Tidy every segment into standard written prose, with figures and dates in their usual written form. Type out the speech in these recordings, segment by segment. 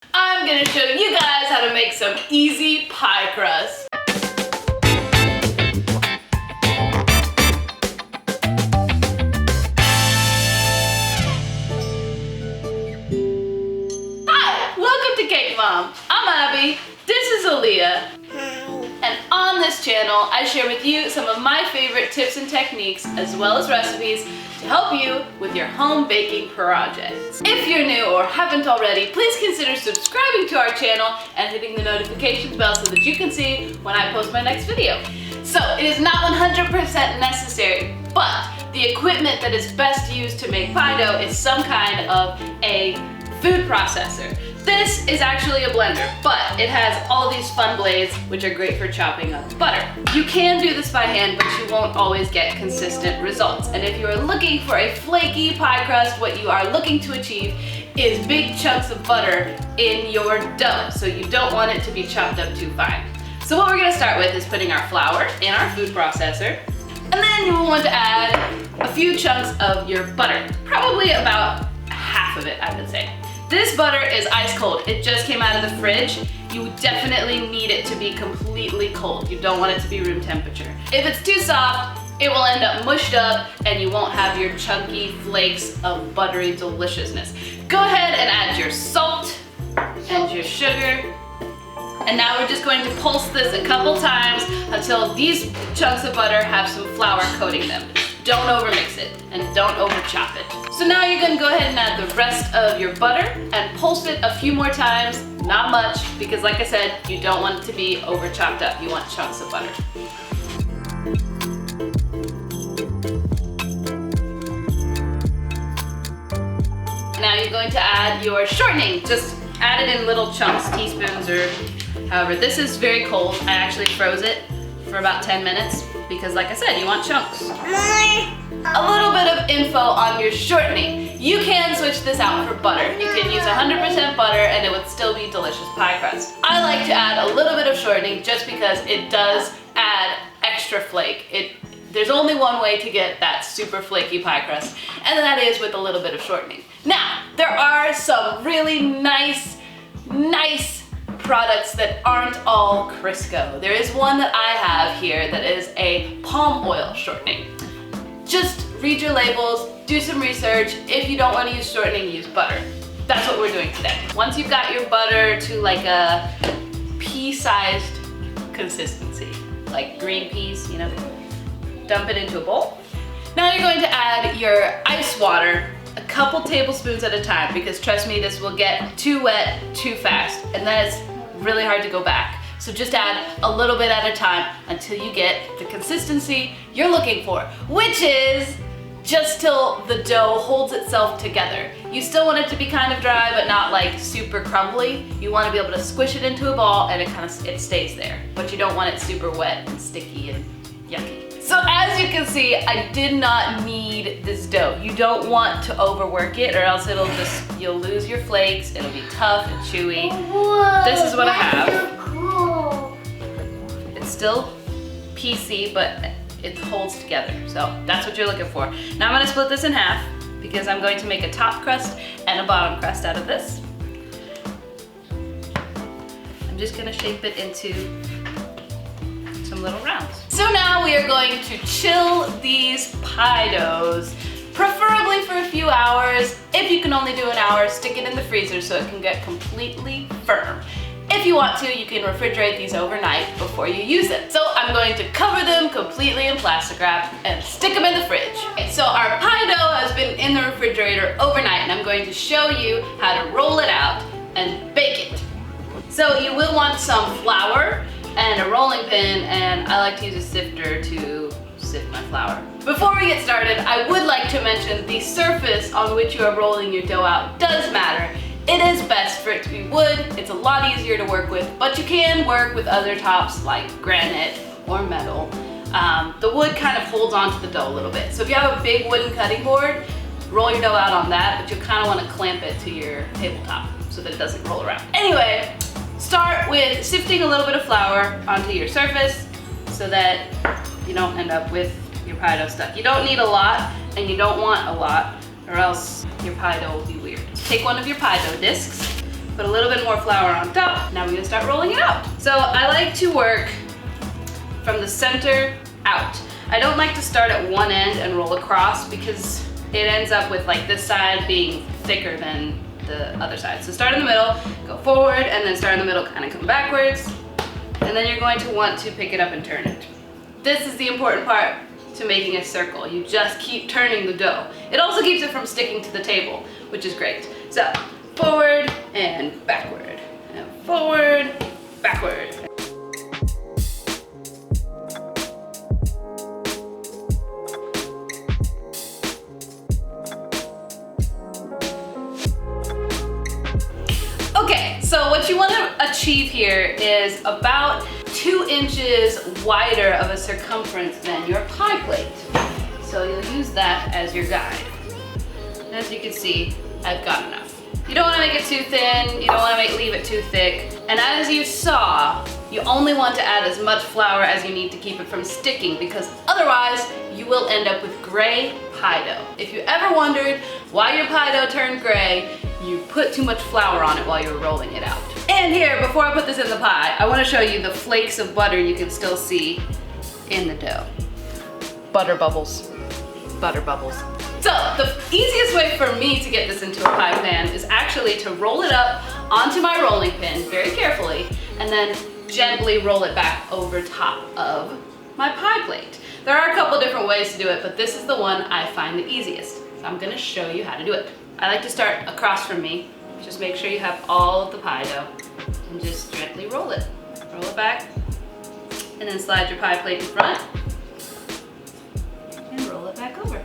I'm gonna show you guys how to make some easy pie crust. Hi, welcome to Cake Mom. I'm Abby, this is Aaliyah. And on this channel, I share with you some of my favorite tips and techniques, as well as recipes, to help you with your home baking projects. If you're new or haven't already, please consider subscribing to our channel and hitting the notifications bell so that you can see when I post my next video. So it is not 100% necessary, but the equipment that is best used to make pie dough is some kind of a food processor. This is actually a blender, but it has all these fun blades, which are great for chopping up butter. You can do this by hand, but you won't always get consistent results. And if you are looking for a flaky pie crust, what you are looking to achieve is big chunks of butter in your dough. So you don't want it to be chopped up too fine. So what we're gonna start with is putting our flour in our food processor. And then you will want to add a few chunks of your butter, probably about half of it, I would say. This butter is ice cold. It just came out of the fridge. You definitely need it to be completely cold. You don't want it to be room temperature. If it's too soft, it will end up mushed up and you won't have your chunky flakes of buttery deliciousness. Go ahead and add your salt and your sugar. And now we're just going to pulse this a couple times until these chunks of butter have some flour coating them. Don't overmix it and don't over chop it. So now you're gonna go ahead and add the rest of your butter and pulse it a few more times, not much, because like I said, you don't want it to be over chopped up. You want chunks of butter. Now you're going to add your shortening. Just add it in little chunks, teaspoons or however. This is very cold. I actually froze it for about 10 minutes because like I said, you want chunks. A little bit of info on your shortening. You can switch this out for butter. You can use 100% butter and it would still be delicious pie crust. I like to add a little bit of shortening just because it does add extra flake. There's only one way to get that super flaky pie crust, and that is with a little bit of shortening. Now, there are some really nice products that aren't all Crisco. There is one that I have here that is a palm oil shortening. Just read your labels, do some research. If you don't want to use shortening, use butter. That's what we're doing today. Once you've got your butter to like a pea-sized consistency, like green peas, you know, dump it into a bowl. Now you're going to add your ice water a couple tablespoons at a time, because trust me, this will get too wet too fast, and then it's really hard to go back. So just add a little bit at a time until you get the consistency you're looking for, which is just till the dough holds itself together. You still want it to be kind of dry, but not like super crumbly. You want to be able to squish it into a ball and it stays there, but you don't want it super wet and sticky and yucky. So as you can see, I did not knead this dough. You don't want to overwork it or else you'll lose your flakes. It'll be tough and chewy. Whoa, this is what I have. So cool. It's still piecey, but it holds together. So that's what you're looking for. Now I'm gonna split this in half because I'm going to make a top crust and a bottom crust out of this. I'm just gonna shape it into some little rounds. So now we are going to chill these pie doughs, preferably for a few hours. If you can only do an hour, stick it in the freezer so it can get completely firm. If you want to, you can refrigerate these overnight before you use them. So I'm going to cover them completely in plastic wrap and stick them in the fridge. Okay, so our pie dough has been in the refrigerator overnight, and I'm going to show you how to roll it out and bake it. So you will want some flour and a rolling pin, and I like to use a sifter to sift my flour. Before we get started, I would like to mention the surface on which you are rolling your dough out does matter. It is best for it to be wood. It's a lot easier to work with, but you can work with other tops like granite or metal. The wood kind of holds onto the dough a little bit. So if you have a big wooden cutting board, roll your dough out on that, but you kind of want to clamp it to your tabletop so that it doesn't roll around. Anyway, start with sifting a little bit of flour onto your surface so that you don't end up with your pie dough stuck. You don't need a lot and you don't want a lot, or else your pie dough will be weird. Take one of your pie dough discs, Put a little bit more flour on top. Now we're gonna start rolling it out. So I like to work from the center out. I don't like to start at one end and roll across because it ends up with like this side being thicker than the other side. So start in the middle, go forward, and then start in the middle, kind of come backwards. And then you're going to want to pick it up and turn it. This is the important part to making a circle. You just keep turning the dough. It also keeps it from sticking to the table, which is great. So forward and backward, and forward, backward. Okay, so what you want to achieve here is about 2 inches wider of a circumference than your pie plate. So you'll use that as your guide. And as you can see, I've got enough. You don't want to make it too thin, you don't want to leave it too thick. And as you saw, you only want to add as much flour as you need to keep it from sticking, because otherwise you will end up with gray pie dough. If you ever wondered why your pie dough turned gray, you put too much flour on it while you were rolling it out. And here, before I put this in the pie, I want to show you the flakes of butter you can still see in the dough. Butter bubbles. Butter bubbles. So the easiest way for me to get this into a pie pan is actually to roll it up onto my rolling pin very carefully and then gently roll it back over top of my pie plate. There are a couple different ways to do it, but this is the one I find the easiest. So I'm going to show you how to do it. I like to start across from me. Just make sure you have all of the pie dough and just gently roll it. Roll it back and then slide your pie plate in front and roll it back over.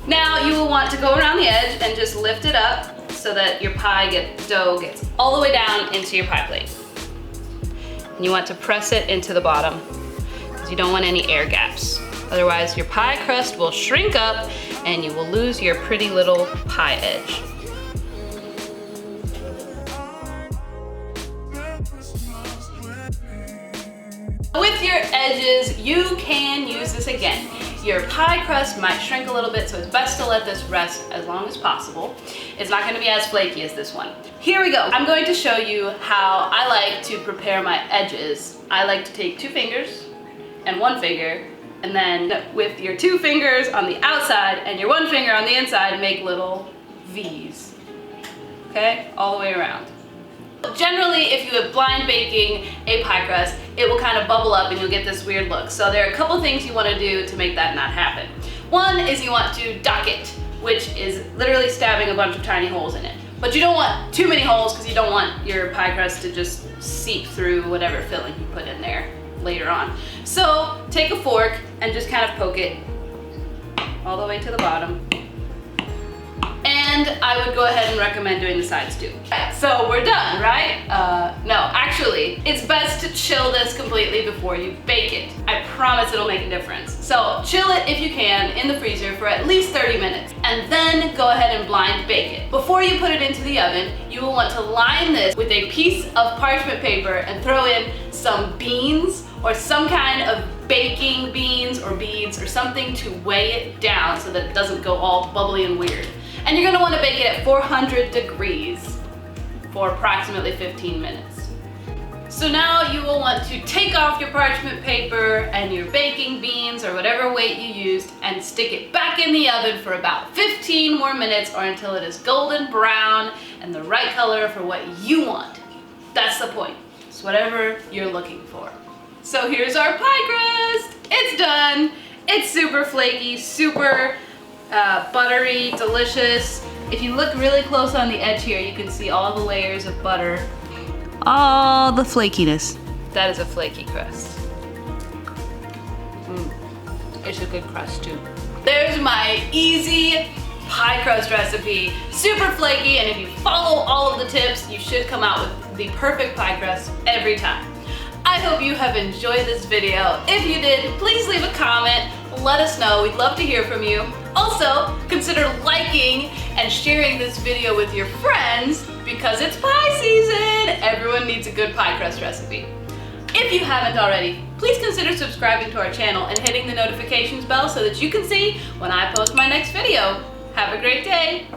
Now you will want to go around the edge and just lift it up so that your dough gets all the way down into your pie plate. And you want to press it into the bottom because you don't want any air gaps. Otherwise your pie crust will shrink up and you will lose your pretty little pie edge. With your edges, you can use this again. Your pie crust might shrink a little bit, so it's best to let this rest as long as possible. It's not going to be as flaky as this one. Here we go. I'm going to show you how I like to prepare my edges. I like to take 2 fingers and 1 finger, and then with your 2 fingers on the outside and your 1 finger on the inside, make little V's. Okay? All the way around. Generally, if you are blind baking a pie crust, it will kind of bubble up and you'll get this weird look. So there are a couple things you want to do to make that not happen. One is you want to duck it, which is literally stabbing a bunch of tiny holes in it. But you don't want too many holes because you don't want your pie crust to just seep through whatever filling you put in there later on. So take a fork and just kind of poke it all the way to the bottom. And I would go ahead and recommend doing the sides too. So we're done, right? No, actually, it's best to chill this completely before you bake it. I promise it'll make a difference. So chill it if you can in the freezer for at least 30 minutes and then go ahead and blind bake it. Before you put it into the oven, you will want to line this with a piece of parchment paper and throw in some beans or some kind of baking beans or beads or something to weigh it down so that it doesn't go all bubbly and weird. And you're gonna wanna bake it at 400 degrees for approximately 15 minutes. So now you will want to take off your parchment paper and your baking beans or whatever weight you used and stick it back in the oven for about 15 more minutes or until it is golden brown and the right color for what you want. That's the point. It's whatever you're looking for. So here's our pie crust. It's done. It's super flaky, super buttery, delicious. If you look really close on the edge here, you can see all the layers of butter, all the flakiness. That is a flaky crust. It's a good crust too. There's my easy pie crust recipe. Super flaky, and if you follow all of the tips, you should come out with the perfect pie crust every time. I hope you have enjoyed this video. If you did, please leave a comment. Let us know. We'd love to hear from you. Also, consider liking and sharing this video with your friends because it's pie season. Everyone needs a good pie crust recipe. If you haven't already, please consider subscribing to our channel and hitting the notifications bell so that you can see when I post my next video. Have a great day.